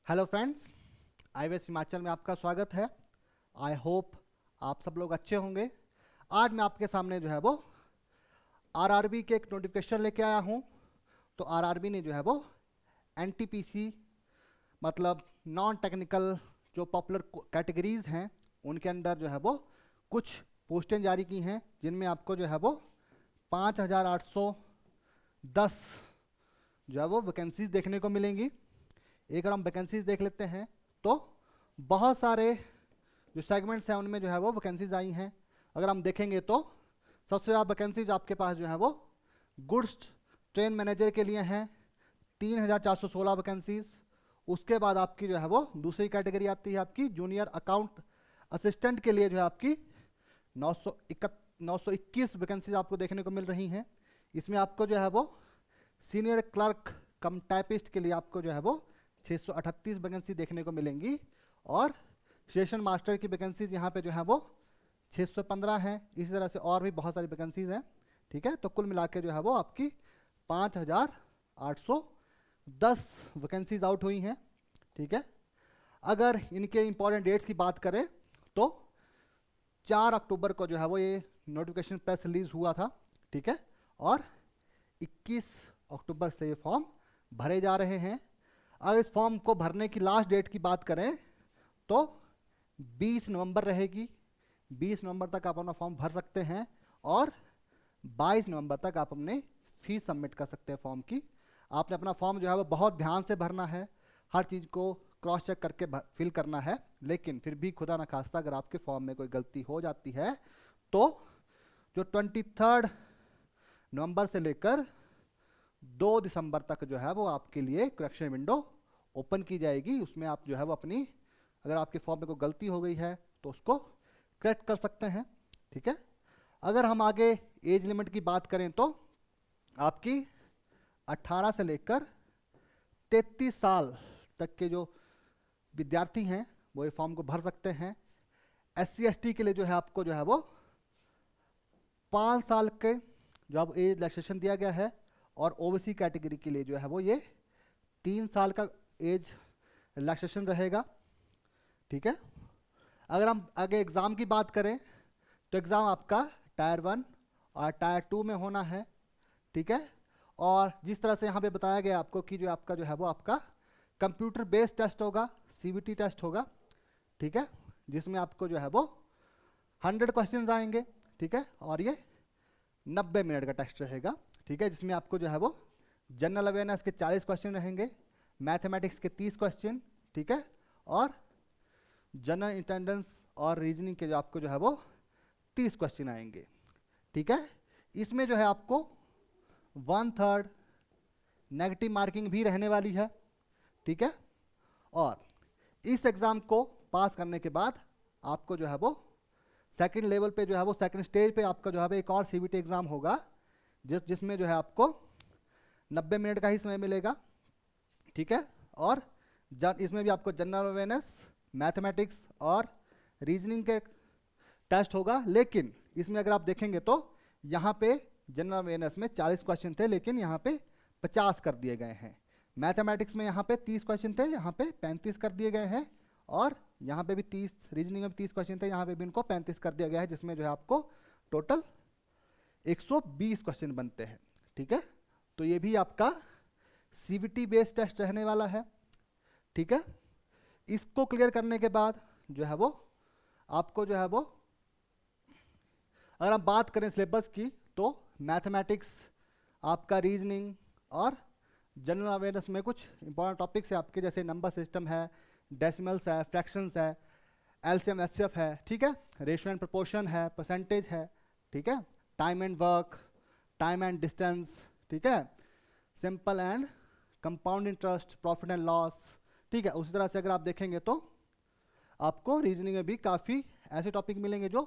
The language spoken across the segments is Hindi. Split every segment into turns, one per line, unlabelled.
हेलो फ्रेंड्स, आईवेस हिमाचल में आपका स्वागत है। आई होप आप सब लोग अच्छे होंगे। आज मैं आपके सामने जो है वो आरआरबी के एक नोटिफिकेशन लेके आया हूँ। तो आरआरबी ने जो है वो एनटीपीसी मतलब नॉन टेक्निकल जो पॉपुलर कैटेगरीज हैं उनके अंदर जो है वो कुछ पोस्टें जारी की हैं, जिनमें आपको जो है वो 5810 जो है वो वैकेंसीज देखने को मिलेंगी। एक अगर हम वैकेंसीज देख लेते हैं तो बहुत सारे जो सेगमेंट्स हैं उनमें जो है वो वैकेंसीज आई हैं। अगर हम देखेंगे तो सबसे ज़्यादा वैकेंसीज आपके पास जो है वो गुड्स ट्रेन मैनेजर के लिए हैं, 3416 वैकेंसीज। उसके बाद आपकी जो है वो दूसरी कैटेगरी आती है आपकी जूनियर अकाउंट असिस्टेंट के लिए, जो है आपकी 921 वैकेंसीज आपको देखने को मिल रही हैं। इसमें आपको जो है वो सीनियर क्लर्क कम टाइपिस्ट के लिए आपको जो है वो 638 वैकेंसी देखने को मिलेंगी, और स्टेशन मास्टर की वैकेंसीज यहाँ पे जो है वो 615 हैं। इसी तरह से और भी बहुत सारी वैकेंसीज हैं। ठीक है, तो कुल मिला के जो है वो आपकी 5810 वैकेंसीज आउट हुई हैं। ठीक है, अगर इनके इंपॉर्टेंट डेट्स की बात करें तो 4 अक्टूबर को जो है वो ये नोटिफिकेशन प्रेस रिलीज हुआ था। ठीक है, और 21 अक्टूबर से ये फॉर्म भरे जा रहे हैं। अगर इस फॉर्म को भरने की लास्ट डेट की बात करें तो 20 नवंबर रहेगी। 20 नवंबर तक आप अपना फॉर्म भर सकते हैं, और 22 नवंबर तक आप अपने फीस सबमिट कर सकते हैं फॉर्म की। आपने अपना फॉर्म जो है वो बहुत ध्यान से भरना है, हर चीज़ को क्रॉस चेक करके फिल करना है। लेकिन फिर भी खुदा न खास्ता अगर आपके फॉर्म में कोई गलती हो जाती है तो जो 23 नवंबर से लेकर 2 दिसंबर तक जो है वो आपके लिए करेक्शन विंडो ओपन की जाएगी। उसमें आप जो है वो अपनी, अगर आपके फॉर्म में कोई गलती हो गई है तो उसको करेक्ट कर सकते हैं। ठीक है, अगर हम आगे एज लिमिट की बात करें तो आपकी 18 से लेकर 33 साल तक के जो विद्यार्थी हैं वो ये फॉर्म को भर सकते हैं। SC/ST के लिए जो है आपको जो है वो 5 साल के जो अब एज रिलैक्सेशन दिया गया है, और ओबीसी कैटेगरी के लिए जो है वो ये 3 साल का एज रिलैक्सेशन रहेगा। ठीक है, अगर हम आगे एग्ज़ाम की बात करें तो एग्ज़ाम आपका टायर 1 और टायर 2 में होना है। ठीक है, और जिस तरह से यहाँ पे बताया गया आपको कि जो आपका जो है वो आपका कंप्यूटर बेस्ड टेस्ट होगा, CBT टेस्ट होगा। ठीक है, जिसमें आपको जो है वो 100 क्वेश्चंस आएंगे। ठीक है, और ये 90 मिनट का टेस्ट रहेगा। ठीक है, जिसमें आपको जो है वो जनरल अवेयरनेस के 40 क्वेश्चन रहेंगे, मैथमेटिक्स के 30 क्वेश्चन। ठीक है, और जनरल इंटेलिजेंस और रीजनिंग के जो आपको जो है वो 30 क्वेश्चन आएंगे। ठीक है, इसमें जो है आपको 1/3 नेगेटिव मार्किंग भी रहने वाली है। ठीक है, और इस एग्ज़ाम को पास करने के बाद आपको जो है वो सेकंड लेवल पे जो है वो सेकंड स्टेज पे आपका जो है एक और CBT एग्ज़ाम होगा, जिसमें जो है आपको 90 मिनट का ही समय मिलेगा। ठीक है, और इसमें भी आपको जनरल अवेयरनेस, मैथमेटिक्स और रीजनिंग के टेस्ट होगा। लेकिन इसमें अगर आप देखेंगे तो यहाँ पे जनरल अवेयरनेस में 40 क्वेश्चन थे, लेकिन यहाँ पे 50 कर दिए गए हैं। मैथमेटिक्स में यहाँ पे 30 क्वेश्चन थे, यहाँ पे 35 कर दिए गए हैं, और यहाँ पे भी 30, रीजनिंग में भी 30 क्वेश्चन थे, यहाँ पे भी इनको 35 कर दिया गया है, जिसमें जो है आपको टोटल 120 क्वेश्चन बनते हैं। ठीक है, तो ये भी आपका CBT बेस्ड टेस्ट रहने वाला है। ठीक है, इसको क्लियर करने के बाद जो है वो आपको जो है वो, अगर हम बात करें सिलेबस की तो मैथमेटिक्स, आपका रीजनिंग और जनरल अवेयरनेस में कुछ इंपॉर्टेंट टॉपिक्स है आपके, जैसे नंबर सिस्टम है, डेसिमल्स है, फ्रैक्शंस है, LCM HCF है। ठीक है, रेशियो एंड प्रोपोर्शन है, परसेंटेज है। ठीक है, time and work, time and distance. ठीक है, simple and compound interest, profit and loss. ठीक है, उसी तरह से अगर आप देखेंगे तो आपको रीजनिंग में भी काफ़ी ऐसे टॉपिक मिलेंगे जो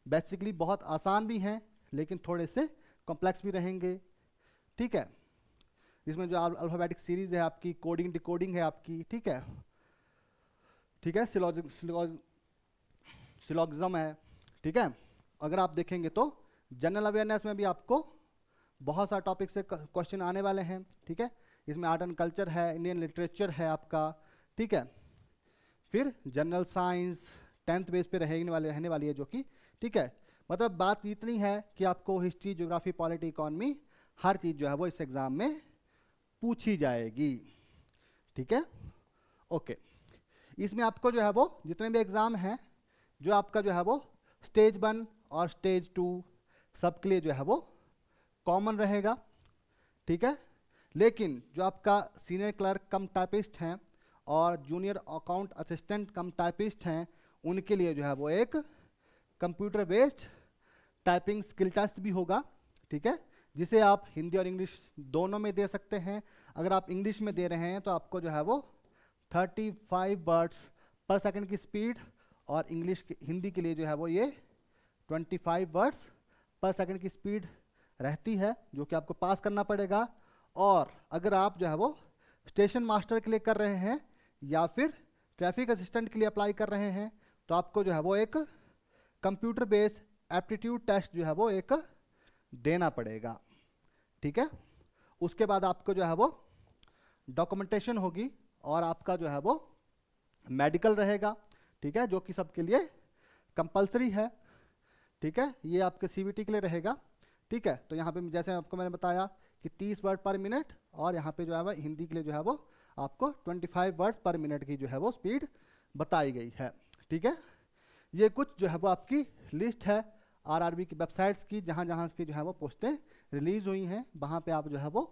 बेसिकली बहुत आसान भी हैं, लेकिन थोड़े से कॉम्प्लेक्स भी रहेंगे। ठीक है, इसमें जो अल्फ़ाबेटिक सीरीज़ है आपकी, कोडिंग डिकोडिंग है आपकी। ठीक है, ठीक है, सिलॉगिज्म है। ठीक है, अगर आप देखेंगे तो जनरल अवेयरनेस में भी आपको बहुत सारे टॉपिक से क्वेश्चन आने वाले हैं। ठीक है, इसमें आर्ट एंड कल्चर है, इंडियन लिटरेचर है आपका, ठीक है। फिर जनरल साइंस 10th बेस पे रहने वाली है जो कि, ठीक है। मतलब बात इतनी है कि आपको हिस्ट्री, ज्योग्राफी, पॉलिटी, इकोनॉमी हर चीज़ जो है वो इस एग्ज़ाम में पूछी जाएगी, ठीक है। ओके, इसमें आपको जो है वो जितने भी एग्ज़ाम हैं, जो आपका जो है वो स्टेज 1 और स्टेज 2 सबके लिए जो है वो कॉमन रहेगा, ठीक है। लेकिन जो आपका सीनियर क्लर्क कम टाइपिस्ट हैं और junior account assistant cum typist हैं, उनके लिए जो है वो एक computer based typing skill test भी होगा, ठीक है, जिसे आप हिंदी और इंग्लिश दोनों में दे सकते हैं। अगर आप इंग्लिश में दे रहे हैं तो आपको जो है वो 35 वर्ड्स पर सेकंड की स्पीड, और हिंदी के लिए जो है वो ये 25 वर्ड्स पर सेकंड की स्पीड रहती है, जो कि आपको पास करना पड़ेगा। और अगर आप जो है वो स्टेशन मास्टर के लिए कर रहे हैं या फिर ट्रैफिक असिस्टेंट के लिए अप्लाई कर रहे हैं, तो आपको जो है वो एक कंप्यूटर बेस्ड एप्टीट्यूड टेस्ट जो है वो एक देना पड़ेगा, ठीक है। उसके बाद आपको जो है वो डॉक्यूमेंटेशन होगी और आपका जो है वो मेडिकल रहेगा, ठीक है, जो कि सबके लिए कंपलसरी है, ठीक है। ये आपके सीवीटी के लिए रहेगा, ठीक है। तो यहाँ पे जैसे आपको मैंने बताया कि 30 वर्ड पर मिनट, और यहाँ पे जो है वो हिंदी के लिए जो है वो आपको 25 वर्ड पर मिनट की जो है वो स्पीड बताई गई है, ठीक है। ये कुछ जो है वो आपकी लिस्ट है आरआरबी की वेबसाइट्स की, जहाँ जहाँ की जो है वो पोस्टें रिलीज़ हुई हैं। वहाँ पे आप जो है वो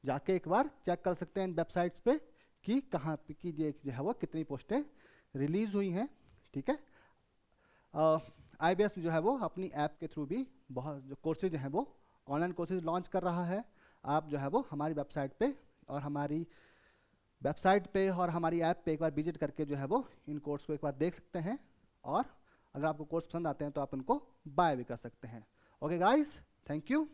जाके एक बार चेक कर सकते हैं इन वेबसाइट्स पे कि कहाँ पे की जो है वो कितनी पोस्टें रिलीज़ हुई हैं, ठीक है। IBS जो है वो अपनी ऐप के थ्रू भी बहुत जो कोर्सेज हैं वो ऑनलाइन कोर्सेज लॉन्च कर रहा है। आप जो है वो हमारी वेबसाइट पे और हमारी ऐप पे एक बार विजिट करके जो है वो इन कोर्स को एक बार देख सकते हैं, और अगर आपको कोर्स पसंद आते हैं तो आप उनको बाय भी कर सकते हैं। Okay guys, thank you.